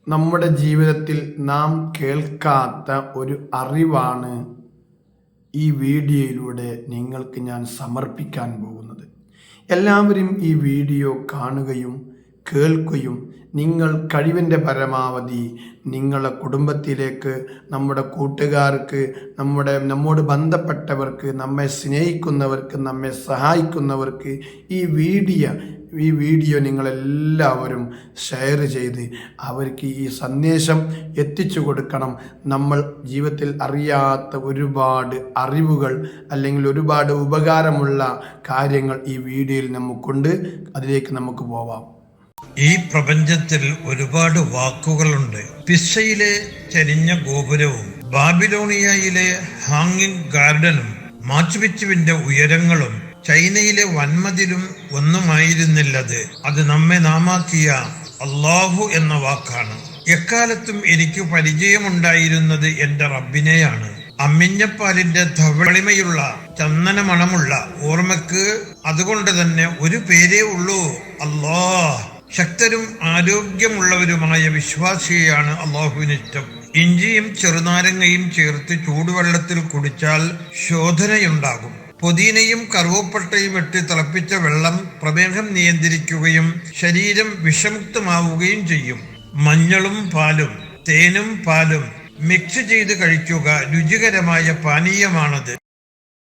നമ്മുടെ ജീവിതത്തിൽ നാം കേൾക്കാത്ത ഒരു അറിവാണ് ഈ വീഡിയോയിലൂടെ നിങ്ങൾക്ക് ഞാൻ സമർപ്പിക്കാൻ പോകുന്നത്. എല്ലാവരും ഈ വീഡിയോ കാണുകയും കേൾക്കുകയും നിങ്ങൾ കഴിവിൻ്റെ പരമാവധി നിങ്ങളുടെ കുടുംബത്തിലേക്ക്, നമ്മുടെ കൂട്ടുകാർക്ക്, നമ്മോട് ബന്ധപ്പെട്ടവർക്ക്, നമ്മെ സ്നേഹിക്കുന്നവർക്ക്, നമ്മെ സഹായിക്കുന്നവർക്ക് ഈ വീഡിയോ നിങ്ങളെല്ലാവരും ഷെയർ ചെയ്ത് അവർക്ക് ഈ സന്ദേശം എത്തിച്ചു കൊടുക്കണം. നമ്മൾ ജീവിതത്തിൽ അറിയാത്ത ഒരുപാട് അറിവുകൾ അല്ലെങ്കിൽ ഒരുപാട് ഉപകാരമുള്ള കാര്യങ്ങൾ ഈ വീഡിയോയിൽ നമുക്കുണ്ട്. അതിലേക്ക് നമുക്ക് പോവാം. ഈ പ്രപഞ്ചത്തിൽ ഒരുപാട് വാക്കുകളുണ്ട്. പിസയിലെ ചരിഞ്ഞ ഗോപുരവും ബാബിലോണിയയിലെ ഹാങ്ങിങ് ഗാർഡനും മാച്ചുപിച്ചുവിന്റെ ഉയരങ്ങളും ചൈനയിലെ വൻമതിലും ഒന്നുമായിരുന്നില്ലത്. അത് നമ്മെ നാമാക്കിയ അല്ലാഹു എന്ന വാക്കാണ്. എക്കാലത്തും എനിക്ക് പരിചയമുണ്ടായിരുന്നത് എന്റെ റബ്ബിനെയാണ്. അമ്മിഞ്ഞപ്പാലിന്റെ ധവളിമയുള്ള ചന്ദന മണമുള്ള ഓർമ്മക്ക് അതുകൊണ്ട് തന്നെ ഒരു പേരേ ഉള്ളൂ, അല്ലാഹ്. ശക്തരും ആരോഗ്യമുള്ളവരുമായ വിശ്വാസിയെയാണ് അള്ളാഹുവിനിഷ്ടം. ഇഞ്ചിയും ചെറുനാരങ്ങയും ചേർത്ത് ചൂടുവെള്ളത്തിൽ കുടിച്ചാൽ ശോധനയുണ്ടാകും. പുതിനയും കറുവപ്പട്ടയും ഇട്ട് തിളപ്പിച്ച വെള്ളം പ്രമേഹം നിയന്ത്രിക്കുകയും ശരീരം വിഷമുക്തമാവുകയും ചെയ്യും. മഞ്ഞളും പാലും തേനും പാലും മിക്സ് ചെയ്ത് കഴിക്കുക രുചികരമായ പാനീയമാണത്.